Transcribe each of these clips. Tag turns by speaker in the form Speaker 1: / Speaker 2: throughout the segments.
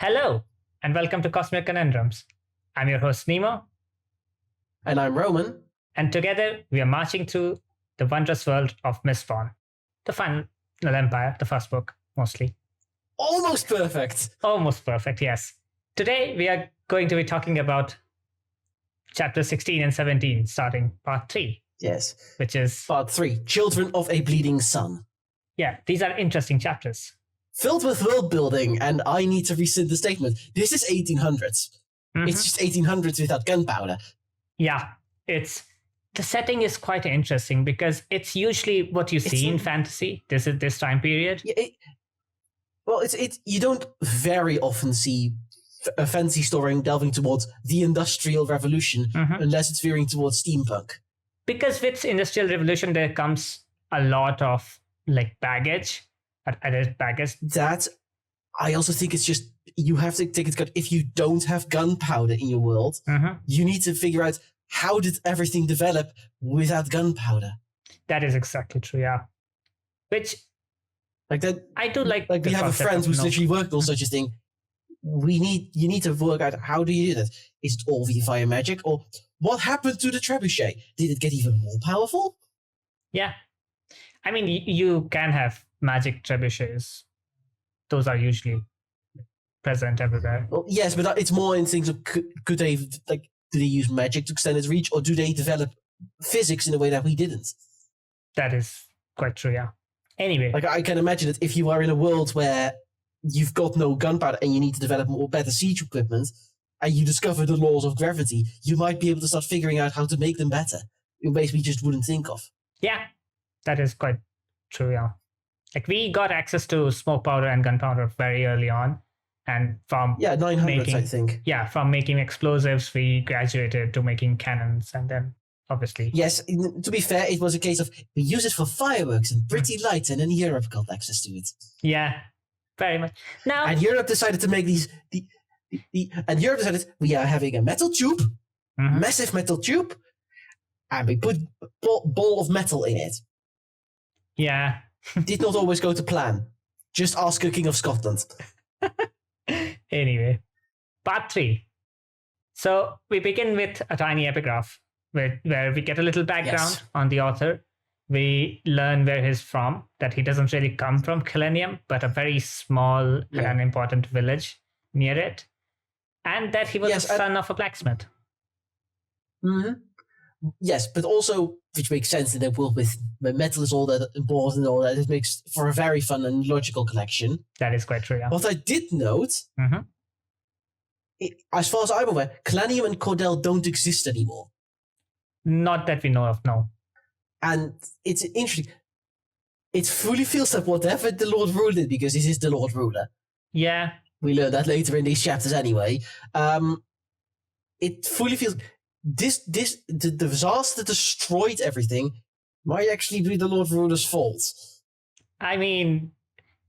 Speaker 1: Hello, and welcome to Cosmere Conundrums. I'm your host, Nemo,
Speaker 2: And I'm Roman.
Speaker 1: and together we are marching through the wondrous world of Mistborn, the final empire, the first book, mostly.
Speaker 2: Almost perfect.
Speaker 1: Almost perfect, yes. Today we are going to be talking about chapter 16 and 17, starting part 3,
Speaker 2: Yes.
Speaker 1: which is,
Speaker 2: Part 3. Children of a Bleeding Sun.
Speaker 1: yeah, these are interesting chapters.
Speaker 2: Filled with world building, and I need to rescind the statement. This is 1800s.
Speaker 1: Mhm.
Speaker 2: It's just 1800s without gunpowder.
Speaker 1: Yeah, the setting is quite interesting because it's usually what you see in fantasy. This time period.
Speaker 2: Yeah, you don't very often see a fantasy story delving towards the Industrial Revolution
Speaker 1: Mhm.
Speaker 2: unless it's veering towards steampunk.
Speaker 1: Because with industrial revolution there comes a lot of like baggage, added baggage.
Speaker 2: That, I also think it's just, you have to take it. If you don't have gunpowder in your world,
Speaker 1: Mhm.
Speaker 2: you need to figure out how did everything develop without gunpowder.
Speaker 1: That is exactly true. Yeah, which
Speaker 2: Like that,
Speaker 1: I do like.
Speaker 2: like we
Speaker 1: the
Speaker 2: have a
Speaker 1: concept
Speaker 2: friend
Speaker 1: of
Speaker 2: who's
Speaker 1: no-
Speaker 2: literally working on such a thing. You need to work out, how do you do that? Is it all via magic, or what happened to the trebuchet? Did it get even more powerful?
Speaker 1: Yeah, I mean you can have magic trebuchets. Those are usually present everywhere.
Speaker 2: Well, yes, but it's more in things of could they, like, do they use magic to extend its reach, or do they develop physics in a way that we didn't?
Speaker 1: That is quite true. Yeah. Anyway,
Speaker 2: Like, I can imagine that if you are in a world where you've got no gunpowder and you need to develop more better siege equipment, and you discover the laws of gravity, you might be able to start figuring out how to make them better in ways we just wouldn't think of.
Speaker 1: yeah, that is quite true. Yeah, like we got access to smoke powder and gunpowder very early on, and from
Speaker 2: Yeah, 900s,
Speaker 1: Making-
Speaker 2: I think.
Speaker 1: from making explosives, we graduated to making cannons, and then obviously,
Speaker 2: Yes, to be fair, it was a case of we use it for fireworks and pretty lights, and then Europe got access to it.
Speaker 1: yeah, very much. Now,
Speaker 2: And Europe decided to make and Europe decided we are having a metal tube,
Speaker 1: Mhm.
Speaker 2: massive metal tube, and we put a ball of metal in it.
Speaker 1: yeah,
Speaker 2: Did not always go to plan. Just ask a King of Scotland.
Speaker 1: anyway, part 3. So we begin with a tiny epigraph where we get a little background
Speaker 2: Yes.
Speaker 1: on the author. We learn where he's from, that he doesn't really come from Kelenium, but a very small and
Speaker 2: Yeah.
Speaker 1: unimportant village near it. And that he was
Speaker 2: Yes,
Speaker 1: the son of a blacksmith.
Speaker 2: Mm-hmm. Yes, but also, which makes sense in a world where metal is all that important and all that, it makes for a very fun and logical collection.
Speaker 1: That is quite true, yeah.
Speaker 2: What I did note,
Speaker 1: Mhm.
Speaker 2: as far as I'm aware, Kelanium and Cordell don't exist anymore.
Speaker 1: Not that we know of, no.
Speaker 2: And it's interesting. It fully feels like whatever the Lord Ruler did, because this is the Lord Ruler.
Speaker 1: Yeah,
Speaker 2: We learn that later in these chapters anyway. It fully feels the disaster destroyed everything might actually be the Lord Ruler's fault.
Speaker 1: I mean,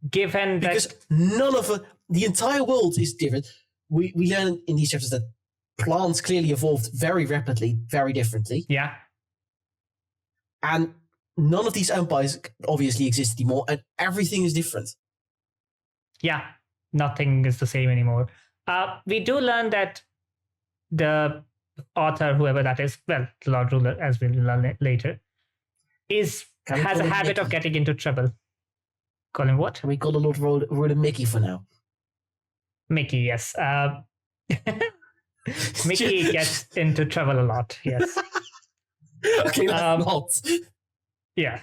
Speaker 1: given that...
Speaker 2: Because none of it, the entire world is different. We learn in these chapters that plants clearly evolved very rapidly, very differently.
Speaker 1: Yeah,
Speaker 2: And none of these empires obviously exist anymore, and everything is different.
Speaker 1: yeah, nothing is the same anymore. We do learn that the author, whoever that is, well, the Lord Ruler, as we'll learn later, has
Speaker 2: Can we
Speaker 1: a
Speaker 2: call him
Speaker 1: habit of
Speaker 2: Mickey?
Speaker 1: getting into trouble. Call him what?
Speaker 2: Can we call the Lord Ruler Mickey for now?
Speaker 1: Mickey, yes. Mickey gets into trouble a lot, yes.
Speaker 2: Okay, let's not.
Speaker 1: Yeah.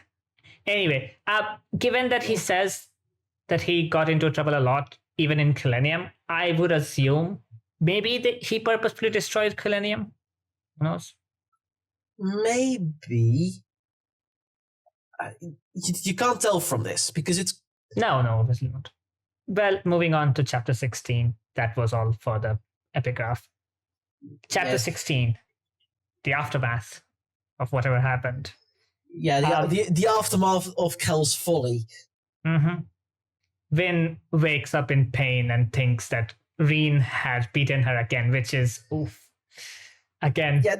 Speaker 1: Anyway, given that he says that he got into trouble a lot, even in Kelenium, I would assume maybe he purposefully destroyed Kelenium. Who knows?
Speaker 2: Maybe. You can't tell from this, because it's...
Speaker 1: No, obviously not. Well, moving on to chapter 16. That was all for the epigraph. Chapter
Speaker 2: Yes.
Speaker 1: 16. The aftermath of whatever happened.
Speaker 2: Yeah, the aftermath of Kel's folly.
Speaker 1: Mm-hmm. Vin wakes up in pain and thinks that Reen had beaten her again, which is oof. Again.
Speaker 2: Yeah,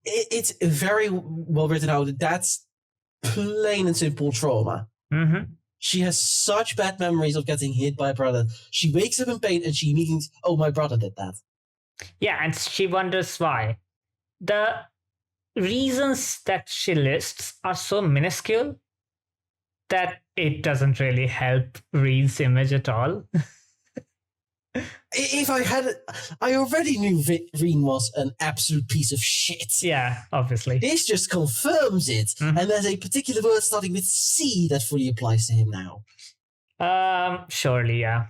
Speaker 2: it's very well written out. That's plain and simple trauma.
Speaker 1: Mm-hmm.
Speaker 2: She has such bad memories of getting hit by a brother. She wakes up in pain and she immediately, oh, my brother did that.
Speaker 1: Yeah, and she wonders why. The reasons that she lists are so minuscule that it doesn't really help Reed's image at all.
Speaker 2: If I had it, I already knew Reen was an absolute piece of shit.
Speaker 1: Yeah, obviously.
Speaker 2: This just confirms it.
Speaker 1: Mhm.
Speaker 2: And there's a particular word starting with C that fully applies to him now.
Speaker 1: Surely, yeah.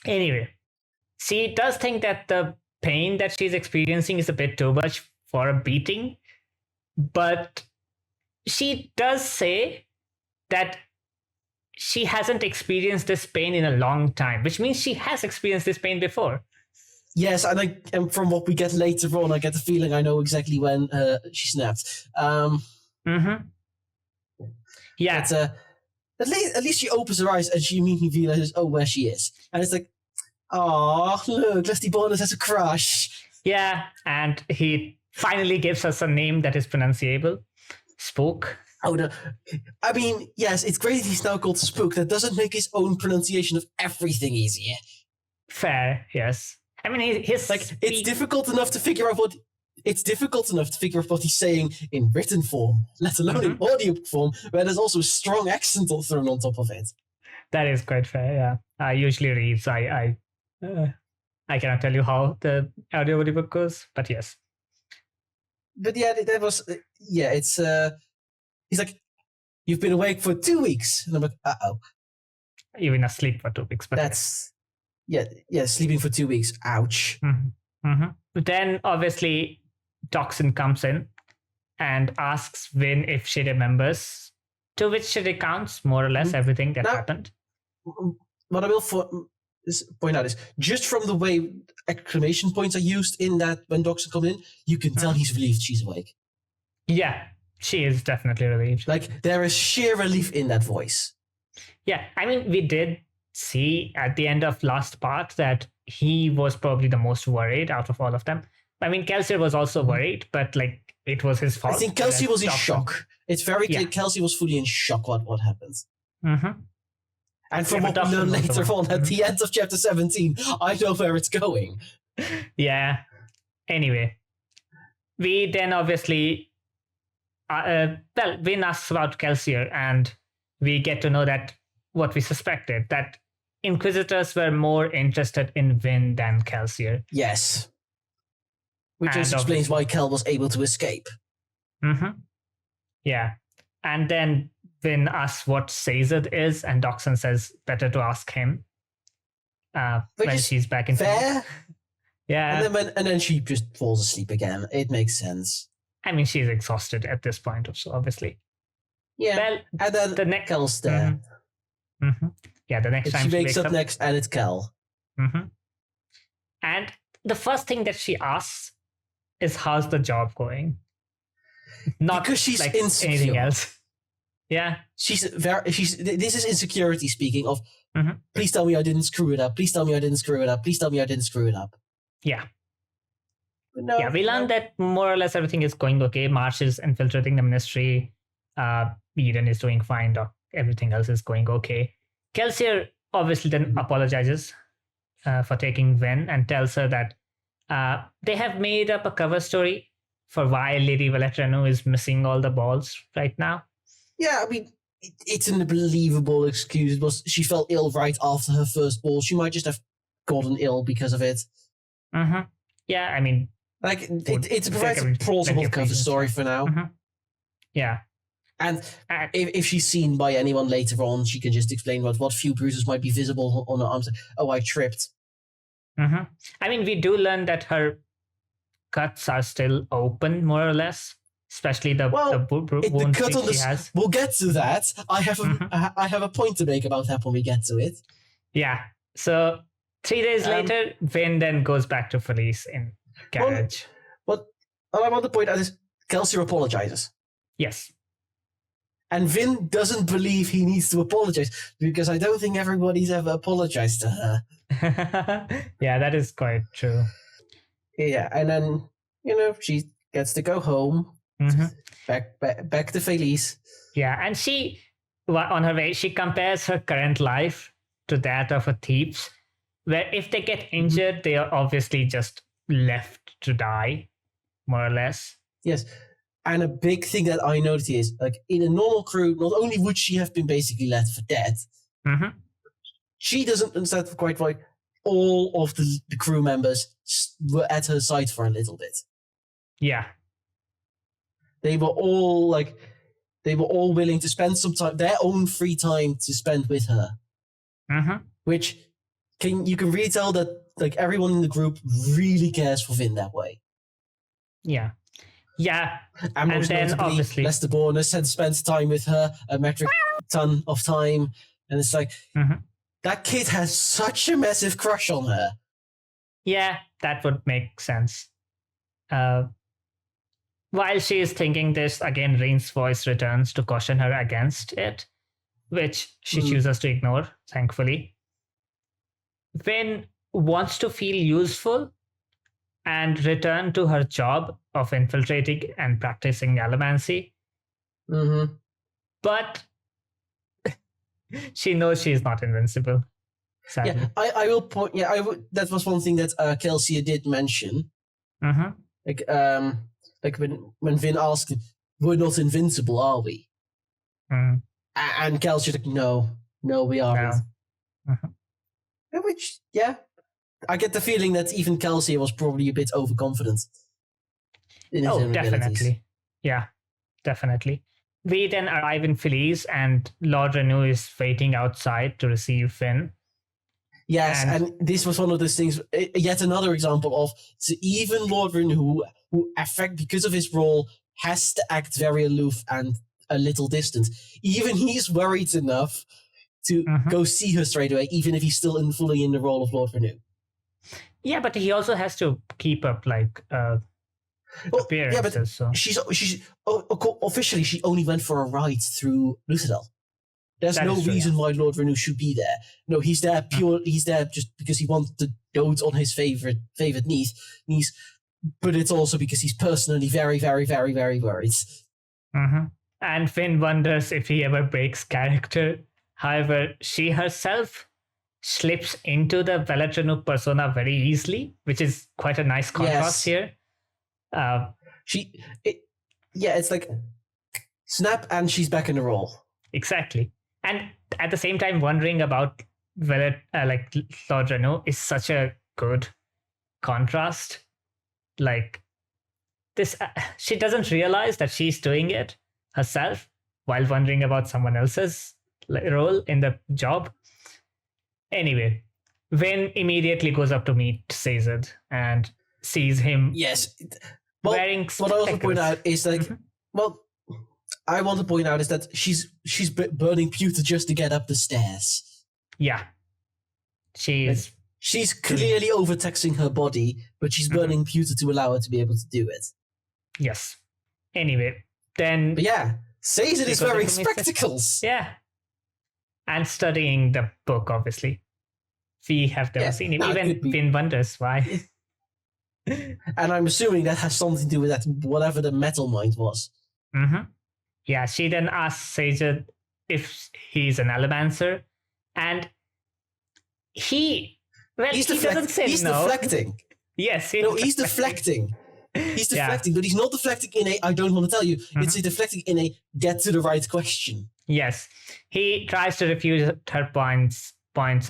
Speaker 1: Anyway, she does think that the pain that she's experiencing is a bit too much for a beating, but she does say that she hasn't experienced this pain in a long time, which means she has experienced this pain before.
Speaker 2: Yes, and from what we get later on, I get the feeling I know exactly when she snapped.
Speaker 1: Yeah.
Speaker 2: But, at least she opens her eyes and she immediately realizes, oh, where she is. And it's like, oh, look, Leslie Bonus has a crush.
Speaker 1: Yeah, and he finally gives us a name that is pronunciable. Spook.
Speaker 2: Oh, no. I mean, yes, it's great he's now called Spook. That doesn't make his own pronunciation of everything easier.
Speaker 1: Fair, yes. I mean, he's
Speaker 2: like, it's difficult enough to figure out what he's saying in written form, let alone in audio form, where there's also a strong accent thrown on top of it.
Speaker 1: That is quite fair, yeah. I usually read, I cannot tell you how the audiobook goes, but yes.
Speaker 2: But yeah, that was, it's, he's like, you've been awake for 2 weeks. And I'm like, uh-oh.
Speaker 1: You've been asleep for 2 weeks. But
Speaker 2: that's, yeah, sleeping for 2 weeks. Ouch.
Speaker 1: Then, obviously, Toxin comes in and asks Vin if she remembers, to which she recounts more or less everything that happened.
Speaker 2: What I will point out is, just from the way exclamation points are used in that when Toxin comes in, you can tell he's relieved she's awake.
Speaker 1: Yeah. She is definitely relieved.
Speaker 2: Like, there is sheer relief in that voice.
Speaker 1: Yeah, I mean, we did see at the end of last part that he was probably the most worried out of all of them. I mean, Kelsier was also worried, but like, it was his fault.
Speaker 2: I think Kelsier was in shock. It's very clear Kelsier was fully in shock what happens. And from what we learn later on at the end of chapter 17, I know where it's going.
Speaker 1: Yeah. Anyway, we then obviously... Vin asks about Kelsier, and we get to know that what we suspected, that Inquisitors were more interested in Vin than Kelsier.
Speaker 2: Yes. Which just explains why Kel was able to escape.
Speaker 1: Yeah. And then Vin asks what Sazed is, and Toxin says better to ask him when she's back in
Speaker 2: fair.
Speaker 1: Yeah.
Speaker 2: And then she just falls asleep again. It makes sense.
Speaker 1: I mean, she's exhausted at this point, so obviously.
Speaker 2: Yeah.
Speaker 1: Well,
Speaker 2: and then
Speaker 1: the next
Speaker 2: Kel's there.
Speaker 1: Yeah, the next time
Speaker 2: she wakes up next, and it's Kel.
Speaker 1: And the first thing that she asks is, "How's the job going?" Not
Speaker 2: because she's
Speaker 1: like
Speaker 2: insecure.
Speaker 1: Anything else. Yeah.
Speaker 2: This is insecurity speaking of, please tell me I didn't screw it up. Please tell me I didn't screw it up. Please tell me I didn't screw it up.
Speaker 1: Yeah. No, we learned that more or less everything is going okay. Marsh is infiltrating the ministry. Eden is doing fine. Everything else is going okay. Kelsier obviously then apologizes for taking Vin and tells her that they have made up a cover story for why Lady Valetranu is missing all the balls right now.
Speaker 2: Yeah, I mean, it's an unbelievable excuse. She felt ill right after her first ball. She might just have gotten ill because of it.
Speaker 1: Yeah, I mean...
Speaker 2: Like, it provides a plausible cover story for now.
Speaker 1: Yeah.
Speaker 2: And if she's seen by anyone later on, she can just explain what few bruises might be visible on her arms. Oh, I tripped.
Speaker 1: I mean, we do learn that her cuts are still open, more or less. Especially the wound she has.
Speaker 2: We'll get to that. I have a point to make about that when we get to it.
Speaker 1: Yeah. So 3 days later, Vin then goes back to Felice in garage.
Speaker 2: What I want to point out is Kelsier apologizes.
Speaker 1: Yes.
Speaker 2: And Vin doesn't believe he needs to apologize because I don't think everybody's ever apologized to her.
Speaker 1: Yeah, that is quite true.
Speaker 2: Yeah, and then, she gets to go home. Back to Felice.
Speaker 1: Yeah, and she on her way, she compares her current life to that of a thief's, where if they get injured, they are obviously just left to die, more or less.
Speaker 2: Yes. And a big thing that I noticed is, like, in a normal crew, not only would she have been basically left for dead, she doesn't understand quite why all of the crew members were at her side for a little bit.
Speaker 1: Yeah.
Speaker 2: They were all willing to spend some time, their own free time to spend with her. Which you can really tell that like everyone in the group really cares for Vin that way.
Speaker 1: Yeah. Yeah.
Speaker 2: And most
Speaker 1: then
Speaker 2: notably,
Speaker 1: obviously
Speaker 2: Lester Bornus had spent time with her, a metric ton of time. And it's like, that kid has such a massive crush on her.
Speaker 1: Yeah, that would make sense. While she is thinking this, again, Reen's voice returns to caution her against it, which she chooses to ignore, thankfully. Vin wants to feel useful and return to her job of infiltrating and practicing allomancy. But she knows she's not invincible. Sadly.
Speaker 2: Yeah, I will point. Yeah, that was one thing that Kelsier did mention. Like when Vin asked, "We're not invincible, are we?" And Kelsey's like, "No, we aren't." Which, yeah, I get the feeling that even Kelsier was probably a bit overconfident.
Speaker 1: Definitely. Yeah, definitely. We then arrive in Felice, and Lord Renew is waiting outside to receive Finn.
Speaker 2: Yes, and this was one of those things, yet another example of, so even Lord Renew, who because of his role, has to act very aloof and a little distant. Even he's worried enough to go see her straight away, even if he's still fully in the role of Lord Renew.
Speaker 1: Yeah, but he also has to keep up appearances.
Speaker 2: Yeah, but
Speaker 1: so.
Speaker 2: she's officially she only went for a ride through Luthadel. There's no reason why Lord Renew should be there. No, he's there he's there just because he wants to dote on his favorite niece, but it's also because he's personally very, very, very, very worried.
Speaker 1: And Finn wonders if he ever breaks character. However, she herself slips into the Velatrinuk persona very easily, which is quite a nice contrast here.
Speaker 2: It's like snap and she's back in the role.
Speaker 1: Exactly. And at the same time, wondering about Lord Renew is such a good contrast. Like this, she doesn't realize that she's doing it herself while wondering about someone else's role in the job. Anyway, Vin immediately goes up to meet Cazed and sees him.
Speaker 2: Yes.
Speaker 1: Wearing
Speaker 2: what I also point out is I want to point out is that she's burning pewter just to get up the stairs.
Speaker 1: Yeah. She's
Speaker 2: clearly overtaxing her body, but she's burning pewter to allow her to be able to do it.
Speaker 1: Yes. Anyway, then...
Speaker 2: But yeah, Cazed is wearing spectacles.
Speaker 1: Yeah. And studying the book, obviously. We have never seen him. Even Vin wonders why.
Speaker 2: And I'm assuming that has something to do with that, whatever the metal mind was.
Speaker 1: Yeah, she then asks Cazed if he's an allomancer, and he doesn't say
Speaker 2: he's
Speaker 1: no.
Speaker 2: Deflecting.
Speaker 1: Yes,
Speaker 2: he's deflecting. He's deflecting, but he's not deflecting in a I don't want to tell you. It's a deflecting in a get to the right question.
Speaker 1: Yes, he tries to refuse her points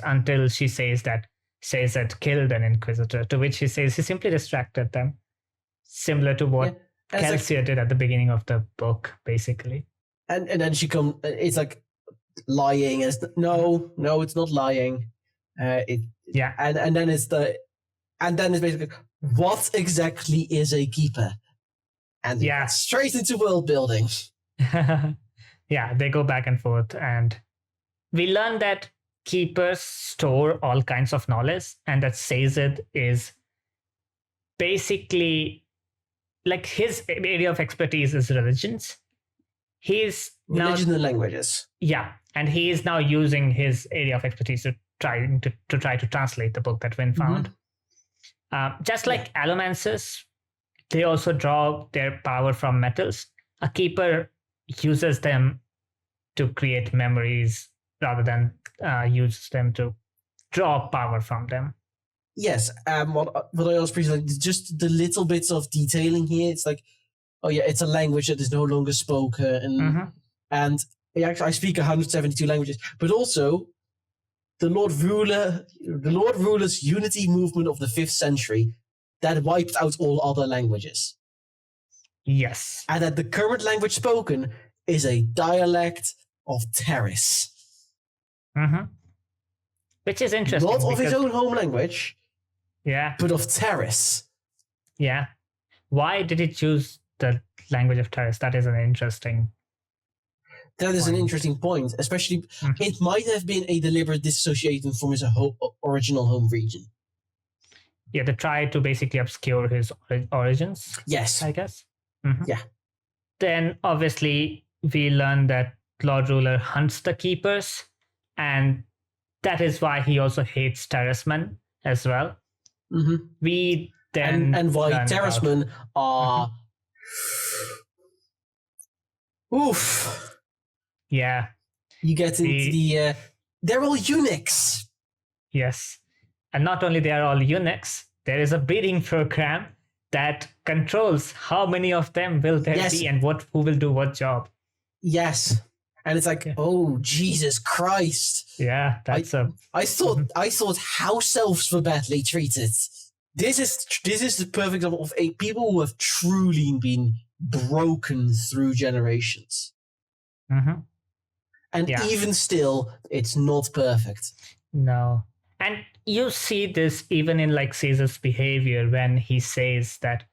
Speaker 1: until she says that Cazed killed an inquisitor, to which he says he simply distracted them, similar to what Kelsier did at the beginning of the book, basically.
Speaker 2: And then it's like lying. No, it's not lying. And then it's basically, what exactly is a keeper? And straight into world building.
Speaker 1: Yeah, they go back and forth, and we learn that keepers store all kinds of knowledge, and that Cazed is basically, like, his area of expertise is religions. He's
Speaker 2: religion and languages.
Speaker 1: Yeah, and he is now using his area of expertise to try to translate the book that Vin found. Just like allomancers, they also draw their power from metals. A keeper uses them to create memories rather than use them to draw power from them.
Speaker 2: Yes, what I also appreciate, like, just the little bits of detailing here. It's like, oh yeah, it's a language that is no longer spoken, and I speak 172 languages, but also the Lord Ruler's unity movement of the 5th century that wiped out all other languages.
Speaker 1: Yes.
Speaker 2: And that the current language spoken is a dialect of Terris.
Speaker 1: Which is interesting.
Speaker 2: Not of his own home language,
Speaker 1: yeah,
Speaker 2: but of Terris.
Speaker 1: Yeah. Why did he choose the language of Terris? That is an interesting
Speaker 2: That is an interesting point, especially it might have been a deliberate dissociation from his original home region.
Speaker 1: Yeah, to try to basically obscure his origins.
Speaker 2: Yes.
Speaker 1: I guess.
Speaker 2: Yeah.
Speaker 1: Then obviously we learn that Lord Ruler hunts the keepers, and that is why he also hates terracemen as well. We then
Speaker 2: and why terracemen are oof.
Speaker 1: Yeah.
Speaker 2: You get into the they're all eunuchs.
Speaker 1: Yes. And not only they are all eunuchs, there is a breeding program that controls how many of them will there be and who will do what job.
Speaker 2: Yes. And it's like, oh Jesus Christ.
Speaker 1: Yeah, that's
Speaker 2: I thought house elves were badly treated. This is the perfect example of a people who have truly been broken through generations. And even still, it's not perfect.
Speaker 1: No. And you see this even in like Caesar's behavior when he says that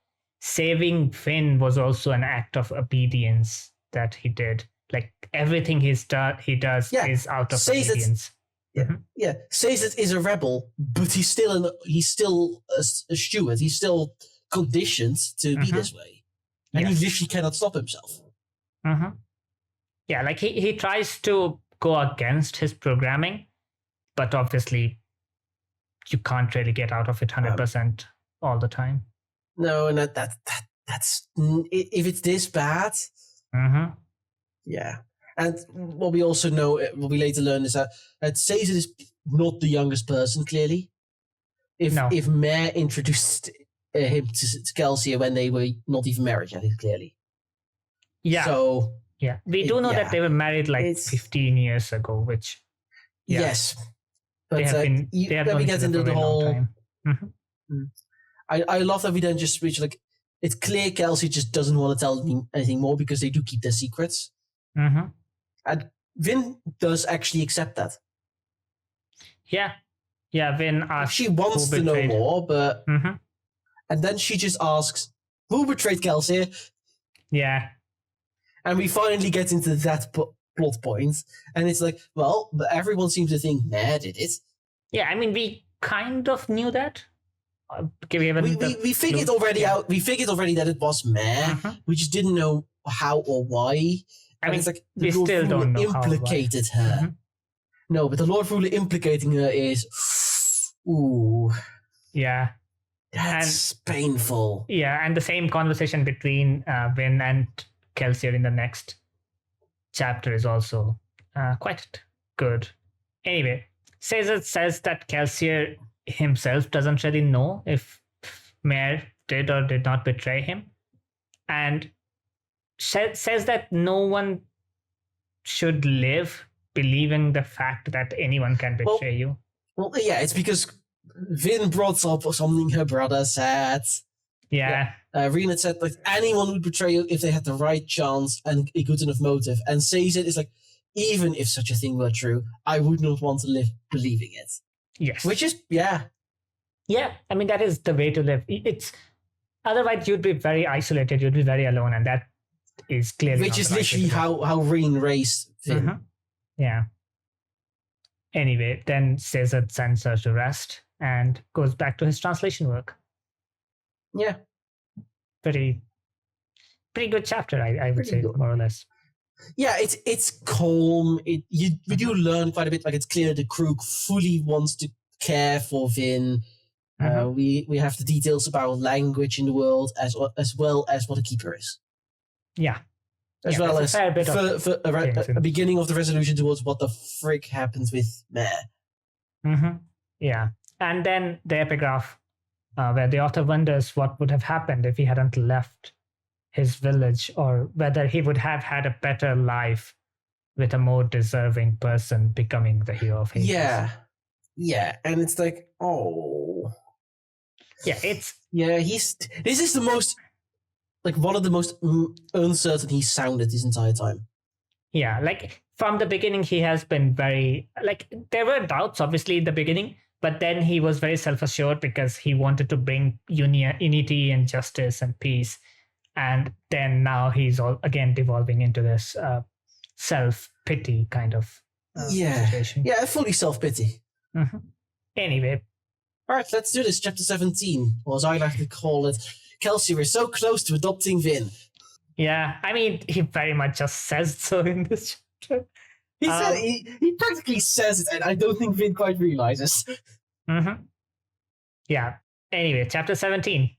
Speaker 1: saving Finn was also an act of obedience that he did. Like everything he does is out of obedience.
Speaker 2: Caesar is a rebel, but he's still a steward. He's still conditioned to be this way. And he literally cannot stop himself.
Speaker 1: Yeah, like he tries to go against his programming, but obviously you can't really get out of it 100% all the time.
Speaker 2: No, and that's if it's this bad. Yeah. And what we also know, what we later learn, is that Caesar is not the youngest person, clearly. If Mare introduced him to Kelsier when they were not even married yet, clearly.
Speaker 1: Yeah.
Speaker 2: So...
Speaker 1: Yeah, we do know that they were married like 15 years ago, which...
Speaker 2: Yes. But
Speaker 1: they have been
Speaker 2: we get into the whole... I love that we then just reach, like, it's clear Kelsier just doesn't want to tell anything more because they do keep their secrets. And Vin does actually accept that.
Speaker 1: Yeah. Yeah, Vin asks...
Speaker 2: She wants to know more, but... And then she just asks, who betrayed Kelsier?
Speaker 1: Yeah.
Speaker 2: And we finally get into that plot point. And it's like, well, but everyone seems to think Mare did it.
Speaker 1: Yeah, I mean, we kind of knew that.
Speaker 2: We figured already out. We figured already that it was Mare. We just didn't know how or why.
Speaker 1: I mean,
Speaker 2: it's like
Speaker 1: we still don't know
Speaker 2: implicated her. No, but the Lord Ruler implicating her is, ooh,
Speaker 1: yeah,
Speaker 2: that's painful.
Speaker 1: Yeah, and the same conversation between Vin and Kelsier in the next chapter is also quite good. Anyway, Caesar says that Kelsier himself doesn't really know if Mare did or did not betray him, and says that no one should live believing the fact that anyone can betray you. Well,
Speaker 2: yeah, it's because Vin brought up something her brother said.
Speaker 1: Yeah.
Speaker 2: Rena said, like, anyone would betray you if they had the right chance and a good enough motive. And Caesar is like, even if such a thing were true, I would not want to live believing it.
Speaker 1: Yes.
Speaker 2: Which is, yeah.
Speaker 1: Yeah, I mean, that is the way to live. It's otherwise you'd be very isolated, you'd be very alone, and that is clearly
Speaker 2: which is literally how Reen raised Vin.
Speaker 1: Yeah. Anyway, then Caesar sends her to rest and goes back to his translation work.
Speaker 2: Yeah.
Speaker 1: Pretty good chapter, I would say, more or less.
Speaker 2: Yeah, it's calm. We do learn quite a bit. Like, it's clear the crew fully wants to care for Vin. We have the details about language in the world as well as what a keeper is.
Speaker 1: Yeah.
Speaker 2: As
Speaker 1: Yeah,
Speaker 2: well
Speaker 1: there's
Speaker 2: as
Speaker 1: a fair bit of
Speaker 2: for
Speaker 1: things in
Speaker 2: a beginning of the resolution towards what the frick happens with Mare.
Speaker 1: Yeah. And then the epigraph, where the author wonders what would have happened if he hadn't left his village, or whether he would have had a better life with a more deserving person becoming the hero of Hades.
Speaker 2: Yeah, and it's like, oh,
Speaker 1: Yeah,
Speaker 2: this is the most, like, one of the most uncertain he's sounded this entire time.
Speaker 1: Yeah, like from the beginning, he has been very, like, there were doubts obviously in the beginning, but then he was very self-assured because he wanted to bring unity and justice and peace. And then now he's all again devolving into this self-pity kind of situation.
Speaker 2: Yeah, fully self-pity.
Speaker 1: Anyway.
Speaker 2: All right, let's do this. Chapter 17, or as I like to call it, Kelsier is so close to adopting Vin.
Speaker 1: Yeah, I mean, he very much just says so in this chapter.
Speaker 2: He practically says it, and I don't think Vin quite realizes.
Speaker 1: Yeah. Anyway, chapter 17.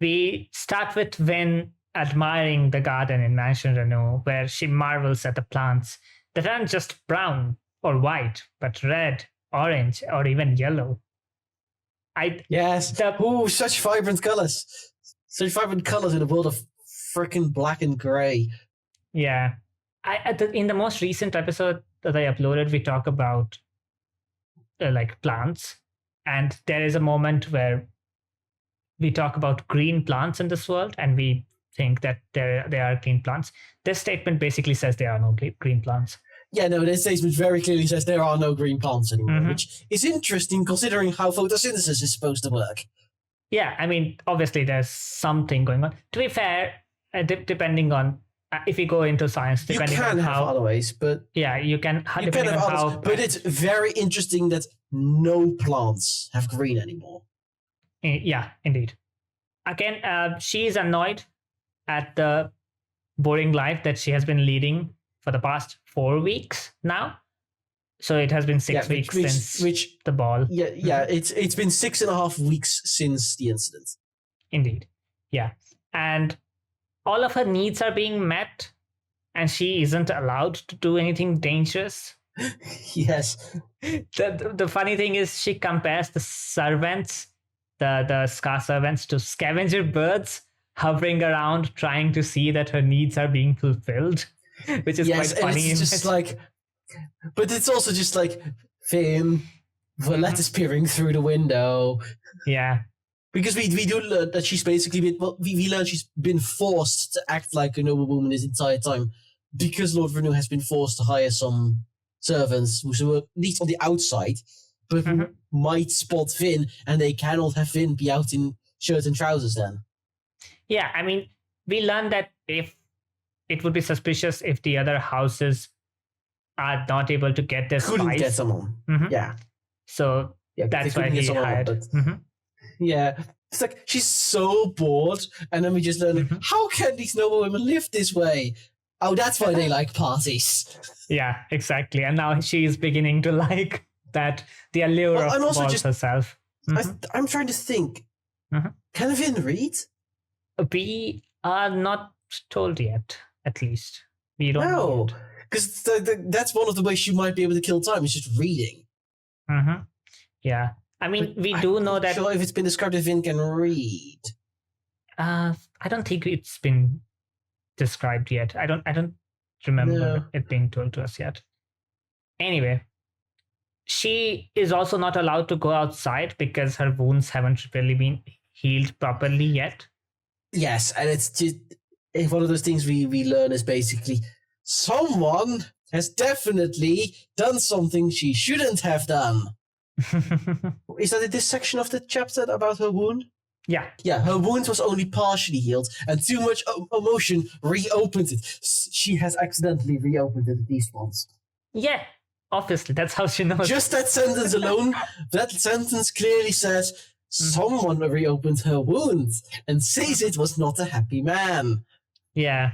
Speaker 1: We start with Vin admiring the garden in Mansion Renault, where she marvels at the plants that aren't just brown or white, but red, orange, or even yellow.
Speaker 2: Such vibrant colors. Such vibrant colors in a world of freaking black and gray.
Speaker 1: Yeah. In the most recent episode that I uploaded, we talk about like plants, and there is a moment where we talk about green plants in this world, and we think that there are green plants. This statement basically says there are no green plants.
Speaker 2: Yeah, no, this statement very clearly says there are no green plants anymore, which is interesting considering how photosynthesis is supposed to work.
Speaker 1: Yeah, I mean, obviously there's something going on. To be fair, depending on if you go into science, depending
Speaker 2: you can
Speaker 1: on
Speaker 2: have
Speaker 1: how
Speaker 2: other ways, but
Speaker 1: yeah, you can
Speaker 2: have others, but it's very interesting that no plants have green anymore.
Speaker 1: Yeah, indeed. Again, she is annoyed at the boring life that she has been leading for the past 4 weeks now. So it has been 6 weeks since the ball.
Speaker 2: Yeah, it's been 6.5 weeks since the incident.
Speaker 1: Indeed. Yeah. And all of her needs are being met, and she isn't allowed to do anything dangerous.
Speaker 2: Yes.
Speaker 1: The funny thing is she compares the servants, the Scar servants, to scavenger birds hovering around trying to see that her needs are being fulfilled, which is quite funny.
Speaker 2: It's just like, but it's also just like, Finn, Violet is peering through the window.
Speaker 1: Yeah.
Speaker 2: Because we do learn that she's basically been, we learn she's been forced to act like a noble woman this entire time, because Lord Renew has been forced to hire some servants who are at least on the outside, but who might spot Finn, and they cannot have Finn be out in shirt and trousers then.
Speaker 1: Yeah, I mean, we learned that if it would be suspicious if the other houses are not able to get their
Speaker 2: Couldn't
Speaker 1: spies.
Speaker 2: get someone. Yeah.
Speaker 1: So that's why he hired.
Speaker 2: Yeah. It's like, she's so bored, and then we just learn, how can these noble women live this way? Oh, that's why they like parties.
Speaker 1: Yeah, exactly. And now she's beginning to like that, the allure of balls herself.
Speaker 2: I'm trying to think. Can Vin read?
Speaker 1: We are not told yet, at least. We don't know.
Speaker 2: Because that's one of the ways she might be able to kill time, is just reading.
Speaker 1: Yeah. I mean, we do know that...
Speaker 2: I'm not sure if it's been described if Vin can read.
Speaker 1: I don't think it's been described yet. I don't remember it being told to us yet. Anyway, she is also not allowed to go outside because her wounds haven't really been healed properly yet.
Speaker 2: Yes, and it's just one of those things we learn is basically someone has definitely done something she shouldn't have done. Is that in this section of the chapter about her wound?
Speaker 1: Yeah.
Speaker 2: Yeah, her wound was only partially healed, and too much emotion reopened it. She has accidentally reopened it at least once.
Speaker 1: Yeah, obviously, that's how she knows.
Speaker 2: Just that sentence alone, that sentence clearly says someone reopened her wound, and Sazed was not a happy man.
Speaker 1: Yeah.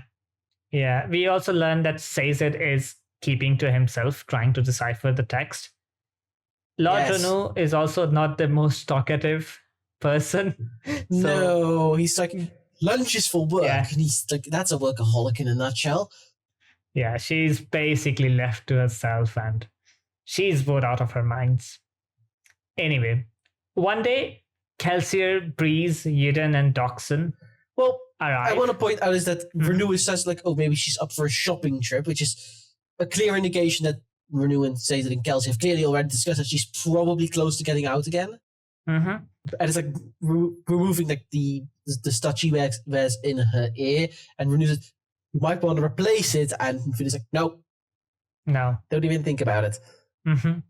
Speaker 1: Yeah, we also learned that Sazed is keeping to himself, trying to decipher the text. Lord Renew is also not the most talkative person.
Speaker 2: No, he's like, lunches for work,
Speaker 1: Yeah.
Speaker 2: and he's like, that's a workaholic in a nutshell.
Speaker 1: Yeah, she's basically left to herself and she's bored out of her minds. Anyway, one day, Kelsier, Breeze, Yiden, and Doxson
Speaker 2: Well,
Speaker 1: arrive.
Speaker 2: I want to point out is that Renew says like, oh, maybe she's up for a shopping trip, which is a clear indication that Renew and Sazed and Kelsey have clearly already discussed that she's probably close to getting out again.
Speaker 1: Mm-hmm.
Speaker 2: And it's like removing like the stud she wears in her ear, and Renew says, you might want to replace it, and Finn is like, no, don't even think about it.
Speaker 1: Mm-hmm.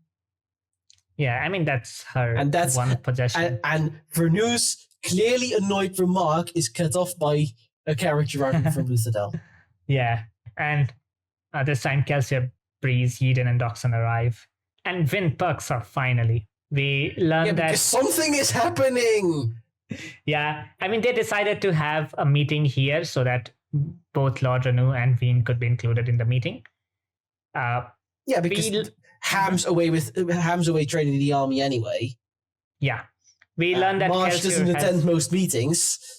Speaker 1: Yeah, I mean, that's her
Speaker 2: And that's
Speaker 1: one possession.
Speaker 2: And Renew's clearly annoyed remark is cut off by a character arc from Luthadel.
Speaker 1: Yeah, and this time Kelsier, Breeze, Yiden, and Doxson arrive. And Vin perks up finally. We learn that
Speaker 2: because something is happening.
Speaker 1: Yeah, I mean, they decided to have a meeting here so that both Lord Renew and Veen could be included in the meeting.
Speaker 2: Yeah, because Ham's away training the army anyway.
Speaker 1: Yeah, we learned that
Speaker 2: Marsh
Speaker 1: Kelsier
Speaker 2: doesn't attend most meetings.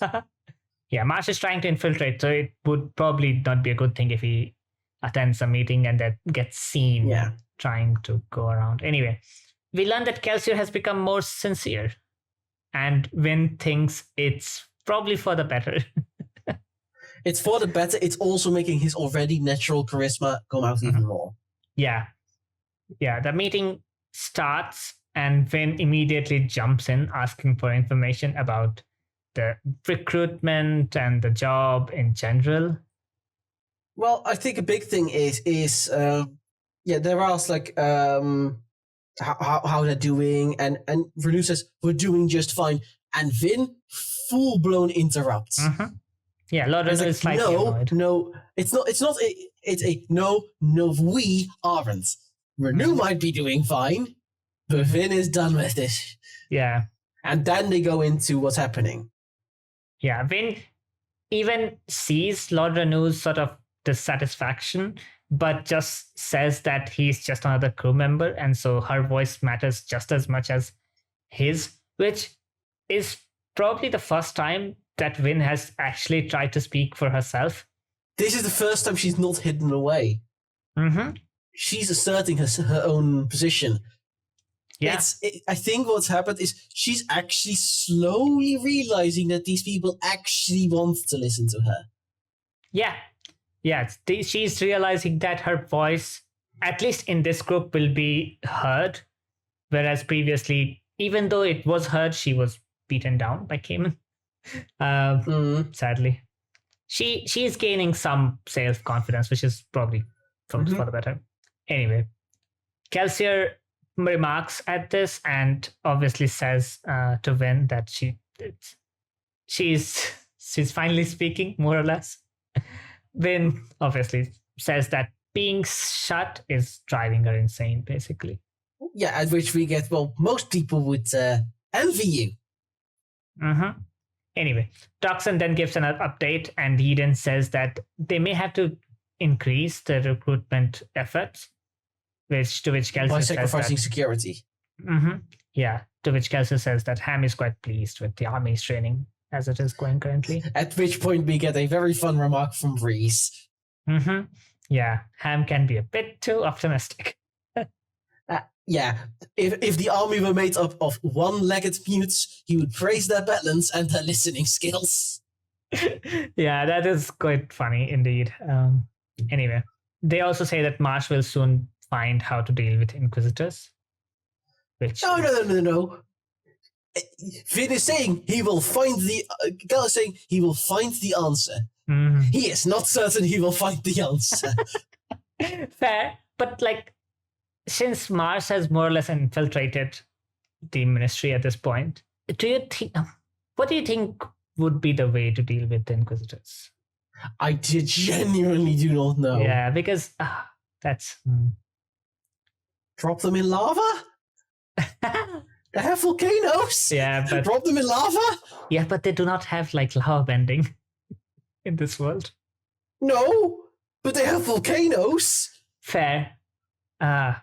Speaker 1: Yeah, Marsh is trying to infiltrate, so it would probably not be a good thing if he attends a meeting and that gets seen trying to go around. Anyway, we learned that Kelsier has become more sincere, and Vin thinks it's probably for the better.
Speaker 2: It's for the better. It's also making his already natural charisma come out even more.
Speaker 1: Yeah. The meeting starts, and Vin immediately jumps in, asking for information about the recruitment and the job in general.
Speaker 2: Well, I think a big thing is they're asked like how they're doing, and Renew says we're doing just fine, and Vin full blown interrupts.
Speaker 1: Mm-hmm. Yeah, Lord Renew is slightly annoyed.
Speaker 2: No, it's not. It's a no. We aren't. Renew might be doing fine, but Vin is done with this.
Speaker 1: Yeah,
Speaker 2: and then they go into what's happening.
Speaker 1: Yeah, Vin even sees Lord Renew's sort of dissatisfaction, but just says that he's just another crew member, and so her voice matters just as much as his, which is probably the first time that Vin has actually tried to speak for herself.
Speaker 2: This is the first time she's not hidden away.
Speaker 1: Mm-hmm.
Speaker 2: She's asserting her own position.
Speaker 1: Yeah.
Speaker 2: I think what's happened is she's actually slowly realizing that these people actually want to listen to her.
Speaker 1: Yeah. She's realizing that her voice, at least in this group, will be heard. Whereas previously, even though it was heard, she was beaten down by Cayman. Sadly. She is gaining some self-confidence, which is probably for the better. Anyway, Kelsier remarks at this and obviously says to Vin that she's finally speaking, more or less. Vin obviously says that being shut is driving her insane, basically.
Speaker 2: Yeah, at which we get, well, most people would envy you.
Speaker 1: Mm-hmm. Anyway, Doxson then gives an update, and Eden says that they may have to increase the recruitment efforts, to which Kelsier
Speaker 2: by
Speaker 1: says
Speaker 2: sacrificing
Speaker 1: that,
Speaker 2: security.
Speaker 1: Mm-hmm. Yeah, to which Kelsier says that Ham is quite pleased with the army's training as it is going currently.
Speaker 2: At which point we get a very fun remark from Reese.
Speaker 1: Mm-hmm. Yeah, Ham can be a bit too optimistic.
Speaker 2: Yeah, if the army were made up of one-legged mutes, he would praise their balance and their listening skills.
Speaker 1: Yeah, that is quite funny indeed. Anyway, they also say that Marsh will soon find how to deal with Inquisitors. Which
Speaker 2: No. Vin is saying he will find Gal is saying he will find the answer.
Speaker 1: Mm-hmm.
Speaker 2: He is not certain he will find the answer.
Speaker 1: Fair, but like, since Mars has more or less infiltrated the ministry at this point, what do you think would be the way to deal with the Inquisitors?
Speaker 2: I genuinely do not know.
Speaker 1: Yeah, because that's...
Speaker 2: Drop them in lava? They have volcanoes?
Speaker 1: Yeah, but...
Speaker 2: Drop them in lava?
Speaker 1: Yeah, but they do not have like Lavabending in this world.
Speaker 2: No, but they have volcanoes.
Speaker 1: Fair.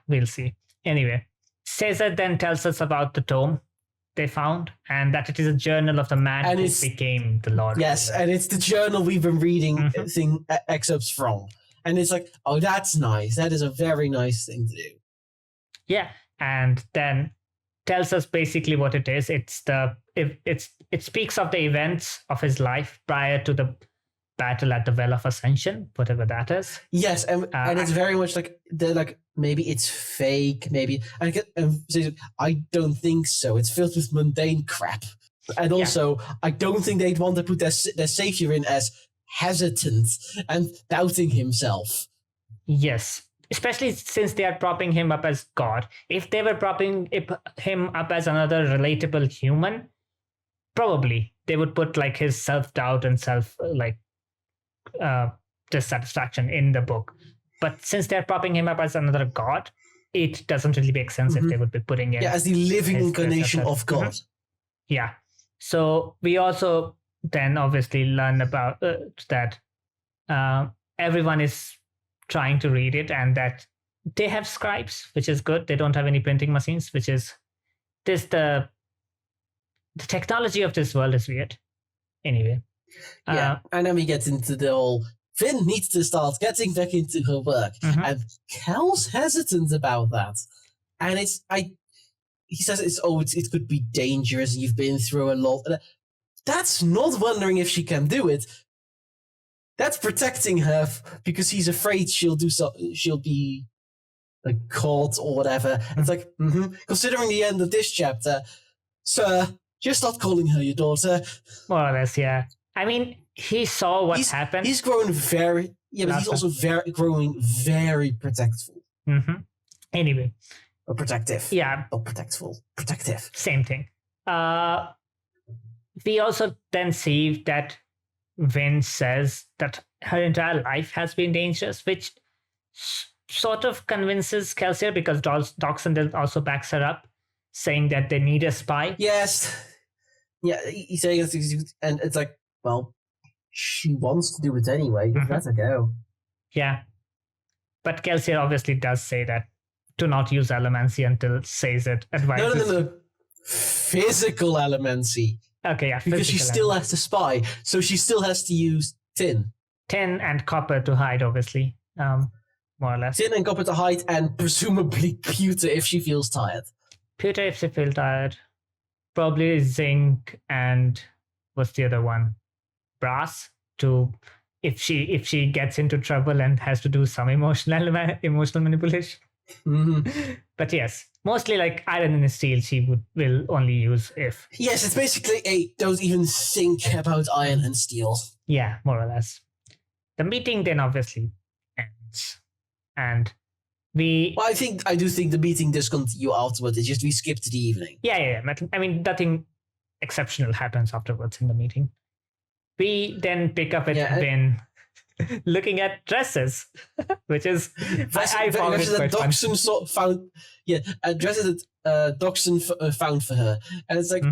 Speaker 1: We'll see. Anyway, Caesar then tells us about the tome, they found, and that it is a journal of the man
Speaker 2: And
Speaker 1: who
Speaker 2: it's-
Speaker 1: became the Lord.
Speaker 2: Yes,
Speaker 1: Builder.
Speaker 2: and it's the journal we've been reading
Speaker 1: Mhm.
Speaker 2: excerpts from. And it's like, oh, that's nice. That is a very nice thing to do.
Speaker 1: Yeah, and then tells us basically what it is. It speaks of the events of his life prior to the battle at the Well of Ascension, whatever that is.
Speaker 2: Yes, and it's very much like they're like, maybe it's fake, maybe. I don't think so. It's filled with mundane crap, and also I don't think they'd want to put their savior in as hesitant and doubting himself.
Speaker 1: Yes, especially since they are propping him up as God. If they were propping him up as another relatable human, probably they would put like his self-doubt and dissatisfaction in the book. But since they're propping him up as another god, it doesn't really make sense if they would be putting in
Speaker 2: as the living incarnation of God.
Speaker 1: Yeah. So we also then obviously learn about that everyone is trying to read it, and that they have scribes, which is good. They don't have any printing machines, which is the technology of this world is weird. Anyway.
Speaker 2: And then we get into the whole Finn needs to start getting back into her work, and Kel's hesitant about that. And he says it could be dangerous, and you've been through a lot. That's not wondering if she can do it. That's protecting her because he's afraid she'll be like caught or whatever. It's like, considering the end of this chapter, sir, just not calling her your daughter.
Speaker 1: More or less, yeah. I mean, he saw what happened.
Speaker 2: He's grown but he's also growing very protectful.
Speaker 1: Anyway.
Speaker 2: Or protective.
Speaker 1: Yeah.
Speaker 2: Or protectful. Protective.
Speaker 1: Same thing. We also then see that Vin says that her entire life has been dangerous, which sort of convinces Kelsier, because Doxon also backs her up, saying that they need a spy.
Speaker 2: Yes. Yeah, he's saying it, and it's like, well, she wants to do it anyway. Let her go.
Speaker 1: Yeah. But Kelsier obviously does say that do not use allomancy until says it. Advises.
Speaker 2: No. Physical allomancy.
Speaker 1: Okay, yeah.
Speaker 2: Because she still has to spy, so she still has to use tin.
Speaker 1: Tin and copper to hide, obviously. More or less.
Speaker 2: Tin and copper to hide, and presumably pewter if she feels tired.
Speaker 1: Pewter if she feels tired. Probably zinc and what's the other one? Brass to if she gets into trouble and has to do some emotional manipulation. But yes, mostly like iron and steel she will only use if.
Speaker 2: Yes, it's basically don't even think about iron and steel.
Speaker 1: Yeah, more or less. The meeting then obviously ends, and I
Speaker 2: do think the meeting does continue afterwards. It's just we skipped the evening.
Speaker 1: Yeah. I mean, nothing exceptional happens afterwards in the meeting. We then pick up at Ben looking at dresses, which is I found it quite
Speaker 2: Doxon found. Yeah, dresses that Doxon found for her, and it's like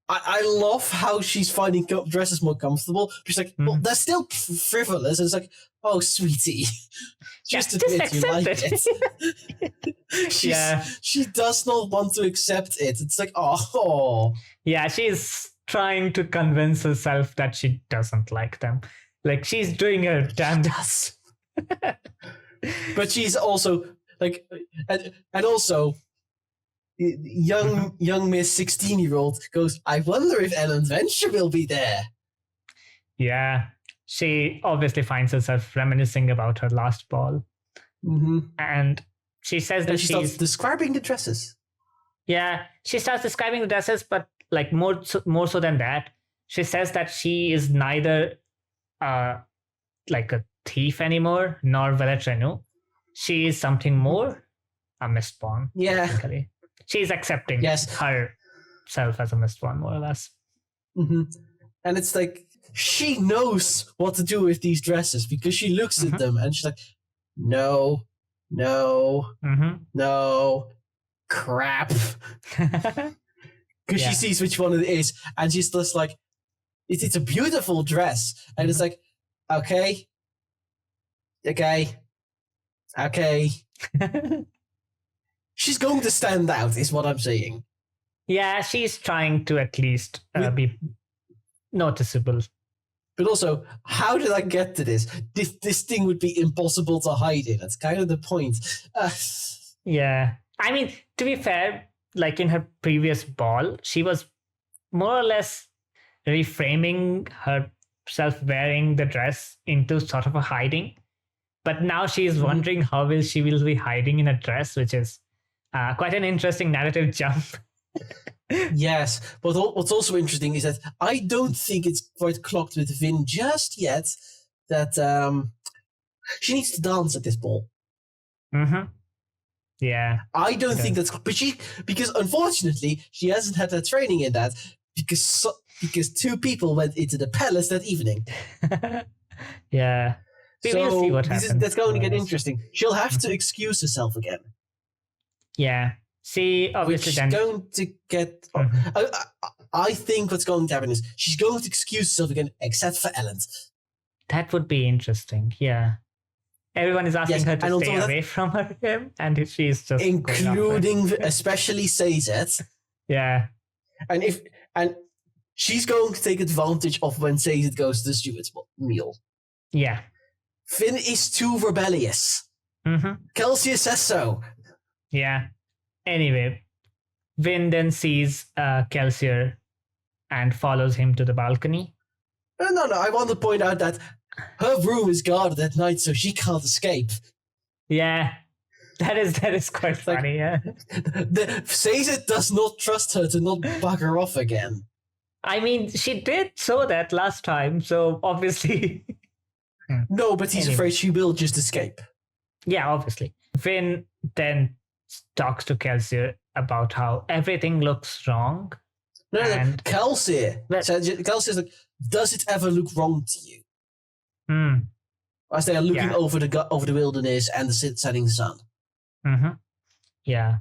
Speaker 2: I love how she's finding dresses more comfortable. She's like, well, they're still frivolous. And it's like, oh, sweetie, just admit you like it. She does not want to accept it. It's like, oh. Yeah,
Speaker 1: she's trying to convince herself that she doesn't like them. Like, she's doing her damnedest.
Speaker 2: But she's also like, and also, young Miss 16-year-old goes, I wonder if an adventure will be there.
Speaker 1: Yeah, she obviously finds herself reminiscing about her last ball. And she says that
Speaker 2: she starts describing the dresses.
Speaker 1: Yeah, she starts describing the dresses, but like more so than that, she says that she is neither like a thief anymore, nor Velatrenu. She is something more, a Mistborn.
Speaker 2: Yeah.
Speaker 1: Basically. She's accepting herself as a Mistborn, more or less.
Speaker 2: And it's like, she knows what to do with these dresses because she looks at them and she's like, no, crap. Because she sees which one it is, and she's just like, it's a beautiful dress. And it's like, okay. She's going to stand out, is what I'm saying.
Speaker 1: Yeah, she's trying to at least be noticeable.
Speaker 2: But also, how did I get to this? This thing would be impossible to hide in. That's kind of the point.
Speaker 1: Yeah. I mean, to be fair, like in her previous ball, she was more or less reframing herself wearing the dress into sort of a hiding. But now she is wondering how she will be hiding in a dress, which is quite an interesting narrative jump.
Speaker 2: Yes, but what's also interesting is that I don't think it's quite clocked with Vin just yet that she needs to dance at this ball.
Speaker 1: Mm-hmm. Yeah.
Speaker 2: I don't think that's, but because unfortunately she hasn't had that training in that because two people went into the palace that evening.
Speaker 1: Yeah. We'll see what happens.
Speaker 2: That's going to get interesting. She'll have to excuse herself again.
Speaker 1: Yeah. See, obviously,
Speaker 2: she's going to get. I think what's going to happen is she's going to excuse herself again, except for Ellen.
Speaker 1: That would be interesting. Yeah. Everyone is asking her to stay away from him, and she's just
Speaker 2: including especially Sazed.
Speaker 1: Yeah.
Speaker 2: And she's going to take advantage of when Sazed goes to the steward's meal.
Speaker 1: Yeah.
Speaker 2: Finn is too rebellious. Kelsier says so.
Speaker 1: Yeah. Anyway, Vin then sees Kelsier and follows him to the balcony.
Speaker 2: No. I want to point out that her room is guarded at night, so she can't escape.
Speaker 1: Yeah, that is quite funny. Yeah,
Speaker 2: Sazed does not trust her to not bugger off again.
Speaker 1: I mean, she did show that last time, so obviously.
Speaker 2: No, but he's afraid she will just escape.
Speaker 1: Yeah, obviously. Vin then talks to Kelsier about how everything looks wrong.
Speaker 2: No. Kelsier. Kelsier's like, does it ever look wrong to you? As they are looking over the wilderness and the setting sun.
Speaker 1: Yeah.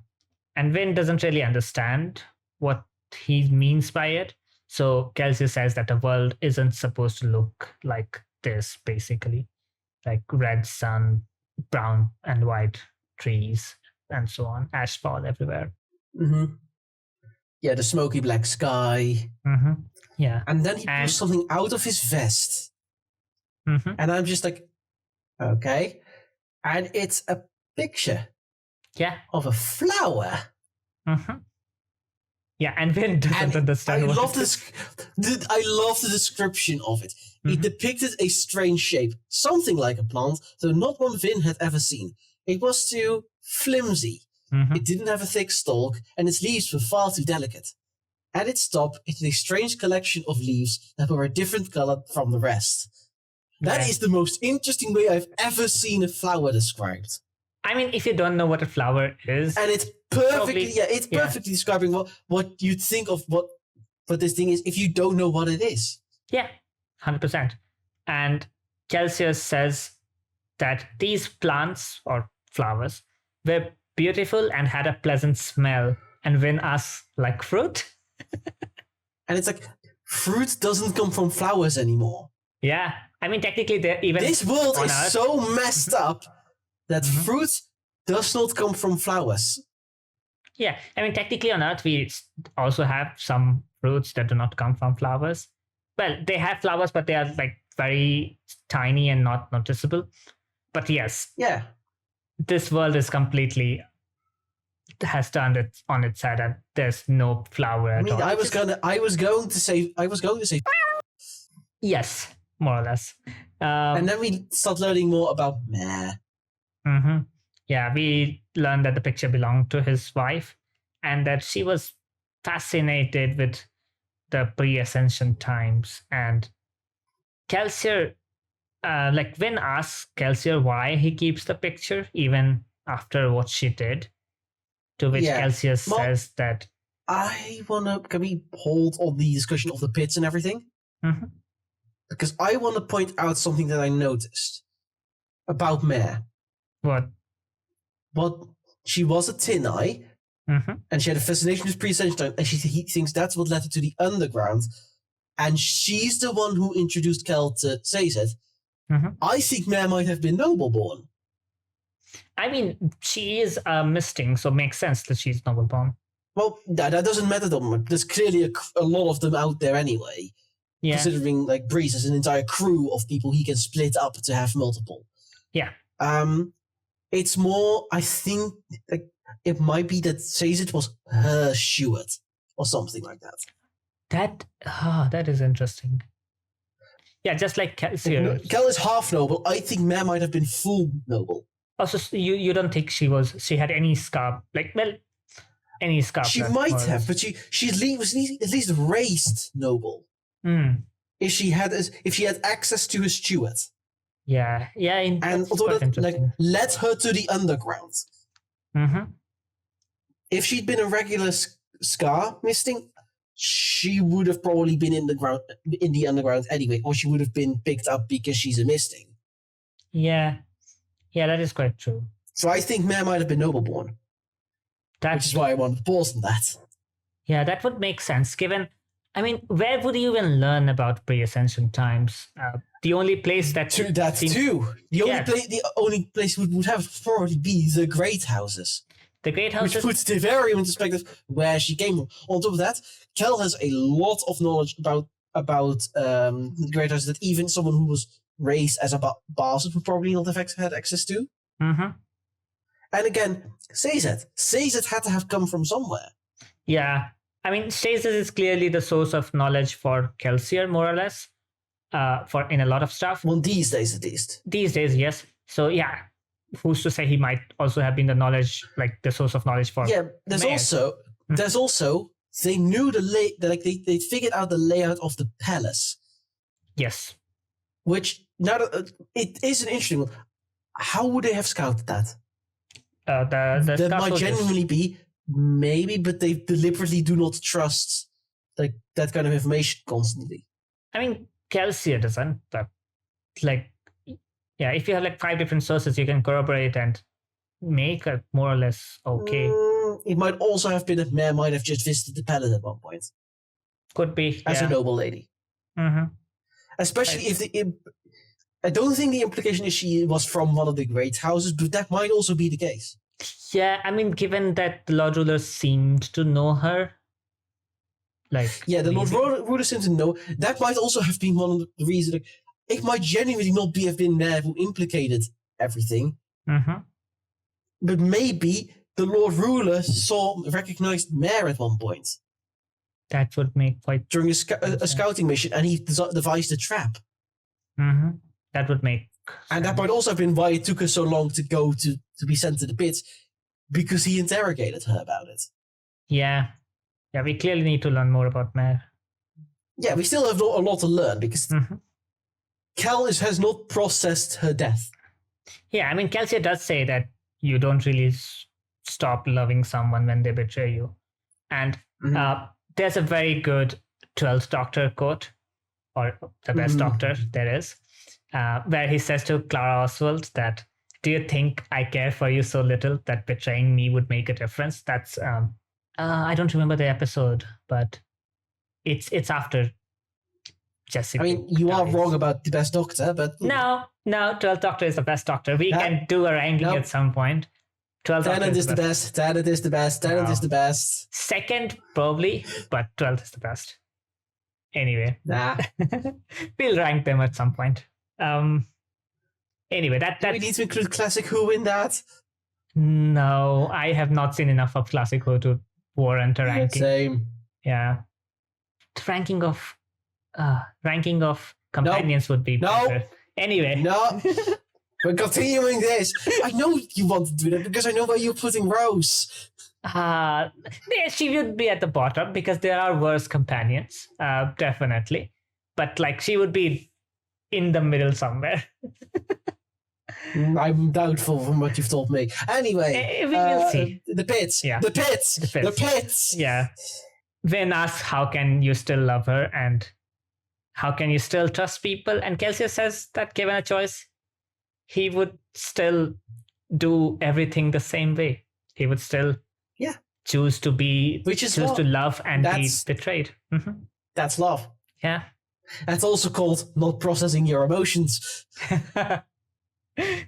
Speaker 1: And Vin doesn't really understand what he means by it. So Kelsier says that the world isn't supposed to look like this, basically. Like red sun, brown and white trees, and so on. Ashfall everywhere.
Speaker 2: Yeah, the smoky black sky.
Speaker 1: Yeah.
Speaker 2: And then he pulls something out of his vest. And I'm just like, okay. And it's a picture.
Speaker 1: Yeah.
Speaker 2: Of a flower.
Speaker 1: Yeah, and Vin doesn't understand.
Speaker 2: I love the description of it. It depicted a strange shape, something like a plant, though not one Vin had ever seen. It was too flimsy. It didn't have a thick stalk, and its leaves were far too delicate. At its top, it had a strange collection of leaves that were a different color from the rest. That is the most interesting way I've ever seen a flower described.
Speaker 1: I mean, if you don't know what a flower is,
Speaker 2: and it's perfectly, perfectly describing what you'd think of what this thing is if you don't know what it is.
Speaker 1: Yeah, 100%. And Kelsier says that these plants or flowers were beautiful and had a pleasant smell. And Vin asks, like fruit?
Speaker 2: And it's like, fruit doesn't come from flowers anymore.
Speaker 1: Yeah, I mean, technically, they're even.
Speaker 2: This world is so messed up that fruit does not come from flowers.
Speaker 1: Yeah, I mean, technically on Earth, we also have some fruits that do not come from flowers. Well, they have flowers, but they are like very tiny and not noticeable. But yes, this world is completely has turned it on its head, and there's no flower at all.
Speaker 2: I was going to say.
Speaker 1: Yes, more or less.
Speaker 2: And then we start learning more about meh.
Speaker 1: Yeah, we learned that the picture belonged to his wife and that she was fascinated with the pre-ascension times. And Kelsier, Vin asks Kelsier why he keeps the picture even after what she did. To which Kelsier says that...
Speaker 2: Can we hold on the discussion of the pits and everything? Because I want to point out something that I noticed about Mare.
Speaker 1: What?
Speaker 2: Well, she was a tin eye, and she had a fascination with pre-ascension time, and he thinks that's what led her to the underground, and she's the one who introduced Kel to Sazed. I think Mare might have been noble-born.
Speaker 1: I mean, she is a misting, so it makes sense that she's noble-born.
Speaker 2: Well, that doesn't matter though. There's clearly a lot of them out there anyway.
Speaker 1: Yeah.
Speaker 2: Considering like Breeze has an entire crew of people he can split up to have multiple.
Speaker 1: Yeah.
Speaker 2: It's more, I think, like it might be that says it was her steward or something like that.
Speaker 1: That is interesting. Yeah, just like Kelsier.
Speaker 2: Kel is half noble. I think Mare might have been full noble.
Speaker 1: Also, you don't think she had any scar? Like, well, any scar?
Speaker 2: She might have, but she was at least raised noble. If she had access to a steward.
Speaker 1: Yeah.
Speaker 2: And although that, led her to the underground.
Speaker 1: Mm-hmm.
Speaker 2: If she'd been a regular scar misting, she would have probably been in the underground anyway, or she would have been picked up because she's a misting.
Speaker 1: Yeah, that is quite true.
Speaker 2: So I think Mare might have been noble-born. Which is why I wanted to pause on that.
Speaker 1: Yeah, that would make sense, given... I mean, where would you even learn about pre-ascension times? The only place
Speaker 2: the only place would have to probably be the great houses.
Speaker 1: The great houses,
Speaker 2: which puts the very in perspective where she came from. On top of that, Kel has a lot of knowledge about the great houses that even someone who was raised as a bastard would probably not have had access to.
Speaker 1: Mm-hmm.
Speaker 2: And again, Sazed had to have come from somewhere.
Speaker 1: Yeah. I mean, Sazed is clearly the source of knowledge for Kelsier, more or less, in a lot of stuff.
Speaker 2: Well, these days at least.
Speaker 1: These days, yes. So, yeah. Who's to say he might also have been the source of knowledge for?
Speaker 2: Yeah, there's also they knew they figured out the layout of the palace.
Speaker 1: Yes.
Speaker 2: Which now it is an interesting one. How would they have scouted that?
Speaker 1: That
Speaker 2: might genuinely be maybe, but they deliberately do not trust like that kind of information constantly.
Speaker 1: I mean, Kelsier doesn't, but yeah, if you have 5 different sources, you can corroborate and make it more or less okay.
Speaker 2: It might also have been that Mare might have just visited the palace at one point.
Speaker 1: Could be.
Speaker 2: As a noble lady.
Speaker 1: Mm-hmm.
Speaker 2: Especially if I don't think the implication is she was from one of the great houses, but that might also be the case.
Speaker 1: Yeah, I mean, given that the Lord Ruler seemed to know her.
Speaker 2: The Lord Ruler seemed to know. That might also have been one of the reasons. It might genuinely not have been Mare who implicated everything.
Speaker 1: Mm-hmm.
Speaker 2: But maybe the Lord Ruler recognized Mare at one point.
Speaker 1: That would make quite...
Speaker 2: During a scouting mission, and he devised a trap.
Speaker 1: Mm-hmm. That would make...
Speaker 2: And that might also have been why it took her so long to go to be sent to the pits, because he interrogated her about it.
Speaker 1: Yeah. Yeah, we clearly need to learn more about Mare.
Speaker 2: Yeah, we still have a lot to learn, because... Mm-hmm. Kel has not processed her death.
Speaker 1: Yeah, I mean, Kelsier does say that you don't really stop loving someone when they betray you. And there's a very good 12th Doctor quote, or the best Doctor there is, where he says to Clara Oswald that, "Do you think I care for you so little that betraying me would make a difference?" That's, I don't remember the episode, but it's after Jessica.
Speaker 2: I mean, you are wrong about the best Doctor, but...
Speaker 1: No, 12th Doctor is the best Doctor. We can do a ranking at some point. 12th
Speaker 2: Tennant is the best. Tennant is the best. Tennant is the best.
Speaker 1: Second, probably, but 12th is the best. Anyway.
Speaker 2: Nah.
Speaker 1: We'll rank them at some point. Anyway, that...
Speaker 2: Do we need to include Classic Who in that?
Speaker 1: No, I have not seen enough of Classic Who to warrant a ranking.
Speaker 2: Same.
Speaker 1: Yeah. The ranking of companions would be better. Anyway.
Speaker 2: No. We're continuing this. I know you want to do that because I know where you're putting Rose.
Speaker 1: She would be at the bottom because there are worse companions, definitely. But she would be in the middle somewhere.
Speaker 2: I'm doubtful from what you've told me. Anyway,
Speaker 1: we will see.
Speaker 2: The pits.
Speaker 1: Yeah.
Speaker 2: The pits.
Speaker 1: Yeah. Vin asks, how can you still love her and how can you still trust people? And Kelsier says that given a choice, he would still do everything the same way. He would still choose to to love and be betrayed. Mm-hmm.
Speaker 2: That's love.
Speaker 1: Yeah.
Speaker 2: That's also called not processing your emotions.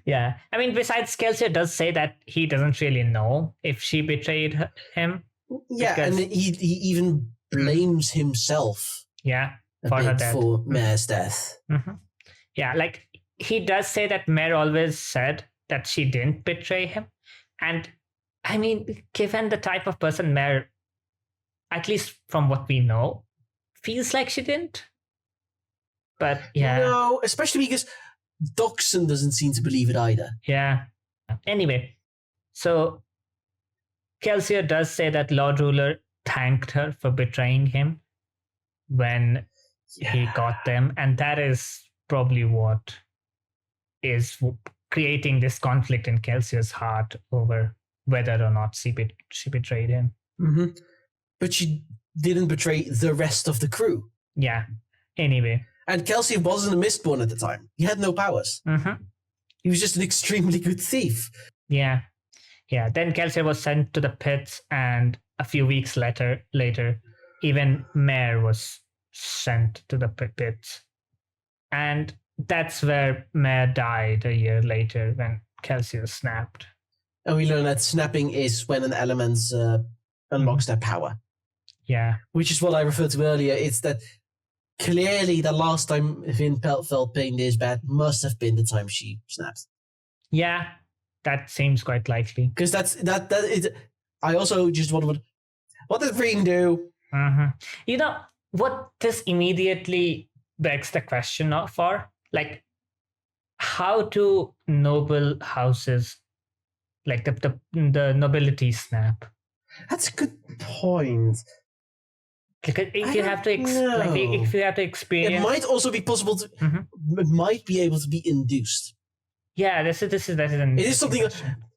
Speaker 1: Yeah. I mean, besides, Kelsier does say that he doesn't really know if she betrayed him.
Speaker 2: Yeah,
Speaker 1: Because-
Speaker 2: and he even blames himself
Speaker 1: Yeah,
Speaker 2: a
Speaker 1: for her
Speaker 2: bit
Speaker 1: death.
Speaker 2: for Mare's death.
Speaker 1: Hmm. Yeah, like he does say that Mare always said that she didn't betray him. And I mean, given the type of person Mare, at least from what we know, feels like she didn't. But yeah,
Speaker 2: No, especially because Doxson doesn't seem to believe it either.
Speaker 1: yeah. Anyway, so Kelsier does say that Lord Ruler thanked her for betraying him when he got them, and that is probably what is creating this conflict in Kelsier's heart over whether or not she betrayed him.
Speaker 2: Mm-hmm. But she didn't betray the rest of the crew.
Speaker 1: Yeah. Anyway.
Speaker 2: And Kelsier wasn't a Mistborn at the time. He had no powers.
Speaker 1: Mm-hmm.
Speaker 2: He was just an extremely good thief.
Speaker 1: Yeah. Yeah. Then Kelsier was sent to the pits, and a few weeks later, even Mare was sent to the pits. And that's where Mare died a year later when Kelsier snapped.
Speaker 2: And we learn that snapping is when an element unlocks their power.
Speaker 1: Yeah.
Speaker 2: Which is what I referred to earlier. It's that clearly the last time Vin felt pain this bad must have been the time she snapped.
Speaker 1: Yeah, that seems quite likely.
Speaker 2: Because that is. I also just wondered, what does Vin do?
Speaker 1: Mm-hmm. You know what this immediately begs the question for? Like, how do noble houses, like the nobility, snap?
Speaker 2: That's a good point.
Speaker 1: Because if you have to if you have to experience,
Speaker 2: it might also be possible to.
Speaker 1: Mm-hmm.
Speaker 2: It might be able to be induced.
Speaker 1: Yeah, that is an.
Speaker 2: It is something.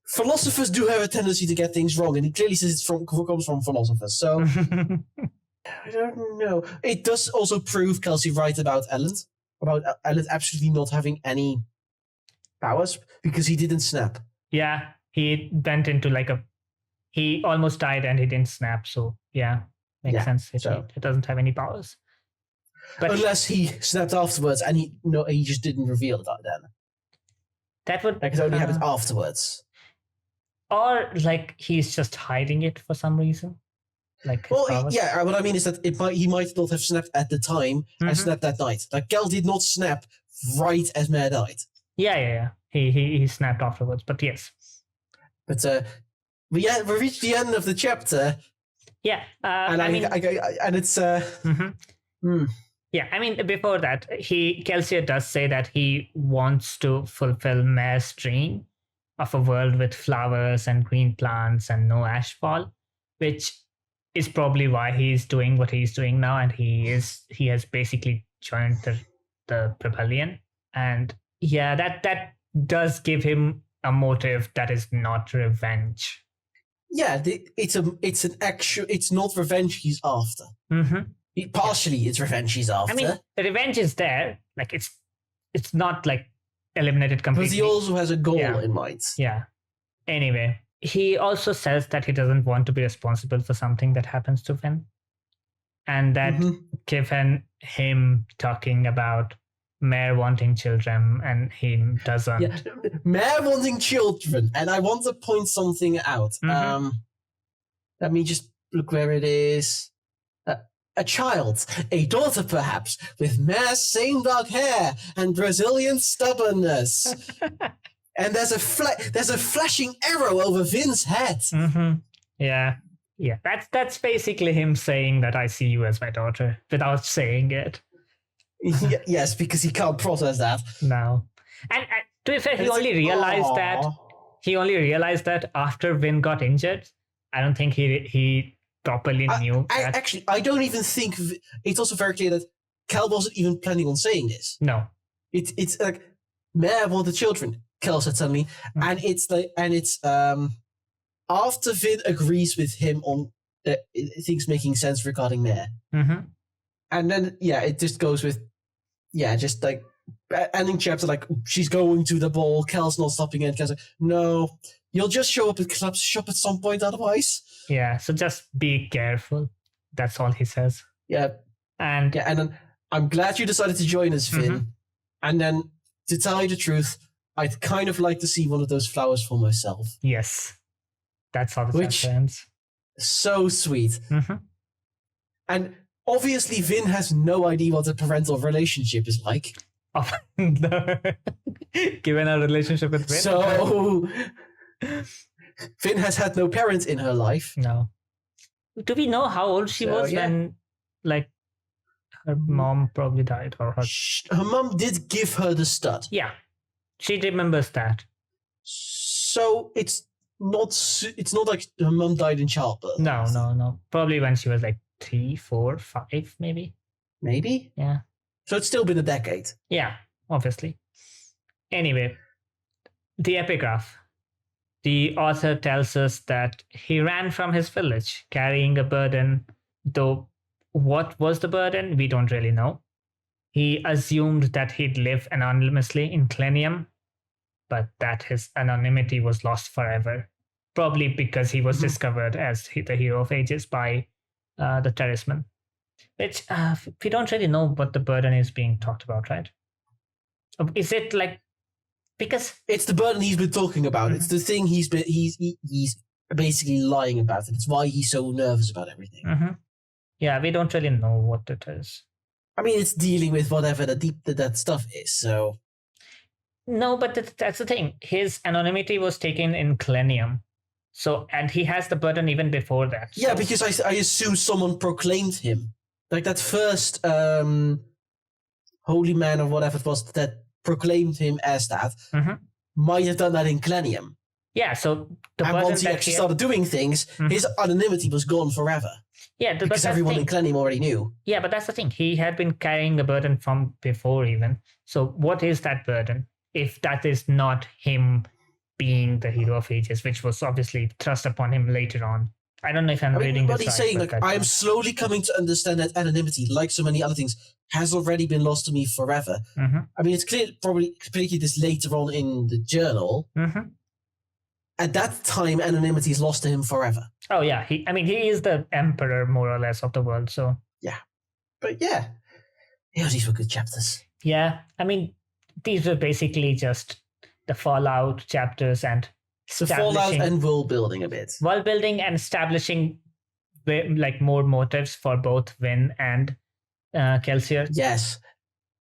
Speaker 2: Philosophers do have a tendency to get things wrong, and it clearly says comes from philosophers. So I don't know. It does also prove Kelsey right about Ellen absolutely not having any powers because he didn't snap.
Speaker 1: Yeah, he went into he almost died and he didn't snap. So yeah, makes sense. It doesn't have any powers. But
Speaker 2: unless he snapped afterwards, and he just didn't reveal it then.
Speaker 1: That would
Speaker 2: it only happens afterwards.
Speaker 1: Or he's just hiding it for some reason.
Speaker 2: What I mean is that he might not have snapped at the time and snapped that night. Kel did not snap right as Mare died.
Speaker 1: Yeah. He snapped afterwards, but yes.
Speaker 2: But we reached the end of the chapter.
Speaker 1: Yeah,
Speaker 2: and it's
Speaker 1: Yeah, I mean, before that, Kelsier does say that he wants to fulfill Mare's dream of a world with flowers and green plants and no ashfall, which is probably why he's doing what he's doing now, and he has basically joined the rebellion. And yeah, that does give him a motive that is not revenge.
Speaker 2: Yeah, it's not revenge he's after.
Speaker 1: Mm-hmm.
Speaker 2: Partially, it's revenge he's after.
Speaker 1: I mean, the revenge is there. It's not eliminated completely.
Speaker 2: But he also has a goal in mind.
Speaker 1: Yeah. Anyway, he also says that he doesn't want to be responsible for something that happens to Finn. And that given him talking about Mare wanting children and he doesn't.
Speaker 2: Yeah. Mare wanting children. And I want to point something out. Let me just look where it is. A child, a daughter perhaps, with Mare's same dark hair and Brazilian stubbornness. And there's a flashing arrow over Vin's head.
Speaker 1: Mm-hmm. Yeah. That's basically him saying that I see you as my daughter without saying it.
Speaker 2: Yes, because he can't process that.
Speaker 1: No. And to be fair, he only realized that after Vin got injured. I don't think he properly knew.
Speaker 2: I don't even think it's also very clear that Kel wasn't even planning on saying this.
Speaker 1: No.
Speaker 2: It's Mare wanted children, Kel said suddenly, and it's after Vin agrees with him on things making sense regarding Mare. And then it just goes with just ending chapter she's going to the ball, Kel's not stopping it. Kel's no, you'll just show up at club's shop at some point otherwise.
Speaker 1: Yeah, so just be careful. That's all he says.
Speaker 2: Yeah. And then I'm glad you decided to join us, Vin. And then, to tell you the truth, I'd kind of like to see one of those flowers for myself.
Speaker 1: Yes. That's how the chapter ends.
Speaker 2: So sweet.
Speaker 1: Mm-hmm.
Speaker 2: And obviously, Vin has no idea what a parental relationship is like.
Speaker 1: Given our relationship with Vin.
Speaker 2: So, Vin has had no parent in her life.
Speaker 1: No. Do we know how old she was when, like, her mom probably died, or
Speaker 2: her mom did give her the stud.
Speaker 1: Yeah, she remembers that.
Speaker 2: So it's not like her mom died in childbirth.
Speaker 1: No. Probably when she was like 3, 4, 5, maybe.
Speaker 2: Maybe?
Speaker 1: Yeah.
Speaker 2: So it's still been a decade.
Speaker 1: Yeah, obviously. Anyway, the epigraph. The author tells us that he ran from his village carrying a burden, though what was the burden, we don't really know. He assumed that he'd live anonymously in Klenium, but that his anonymity was lost forever, probably because he was discovered as the hero of ages by the Terracemen. Which we don't really know what the burden is being talked about, right? Is it like, because
Speaker 2: it's the burden he's been talking about. It's the thing he's basically lying about, and it's why he's so nervous about everything.
Speaker 1: Yeah, we don't really know what it is.
Speaker 2: I mean, it's dealing with whatever that stuff is. So
Speaker 1: no, but that's the thing. His anonymity was taken in Klenium. So, and he has the burden even before that.
Speaker 2: Yeah, because I assume someone proclaimed him. Like that first holy man or whatever it was that proclaimed him as that might have done that in Klenium.
Speaker 1: Yeah, so
Speaker 2: and once he actually started doing things, his anonymity was gone forever.
Speaker 1: Yeah,
Speaker 2: because everyone in Klenium already knew.
Speaker 1: Yeah, but that's the thing. He had been carrying a burden from before even. So what is that burden? If that is not him being the hero of ages, which was obviously thrust upon him later on. I don't know if I'm reading this right.
Speaker 2: But he's saying, like, I am slowly coming to understand that anonymity, like so many other things, has already been lost to me forever. I mean, it's clear, probably particularly this later on in the journal. At that time, anonymity is lost to him forever.
Speaker 1: Oh, yeah. He is the emperor, more or less, of the world, so...
Speaker 2: Yeah. But yeah. These were good chapters.
Speaker 1: Yeah. I mean, these were basically just the Fallout chapters and
Speaker 2: so Fallout and world building a bit.
Speaker 1: World building and establishing like more motives for both Vin and Kelsier.
Speaker 2: Yes.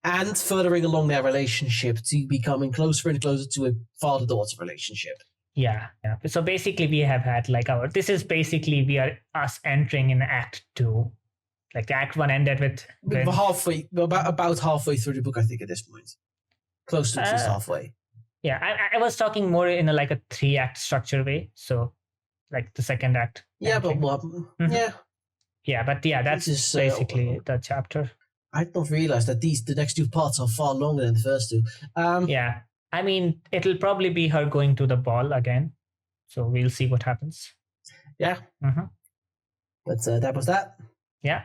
Speaker 2: And furthering along their relationship to becoming closer and closer to a father-daughter relationship.
Speaker 1: Yeah. So basically we have had like this is basically we are us entering in Act 2. Like the Act 1 ended with
Speaker 2: Vin. About halfway through the book, I think, at this point. Close to just halfway.
Speaker 1: Yeah, I was talking more in a 3-act structure way. So, like the second act.
Speaker 2: Yeah, but yeah.
Speaker 1: Yeah, but yeah, that's basically the chapter.
Speaker 2: I did not realize that the next 2 parts are far longer than the first 2.
Speaker 1: Yeah, I mean, it'll probably be her going to the ball again. So we'll see what happens.
Speaker 2: Yeah. But that was that.
Speaker 1: Yeah.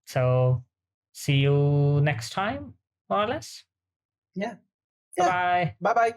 Speaker 1: So see you next time, more or less.
Speaker 2: Yeah.
Speaker 1: Bye-bye.
Speaker 2: Bye-bye.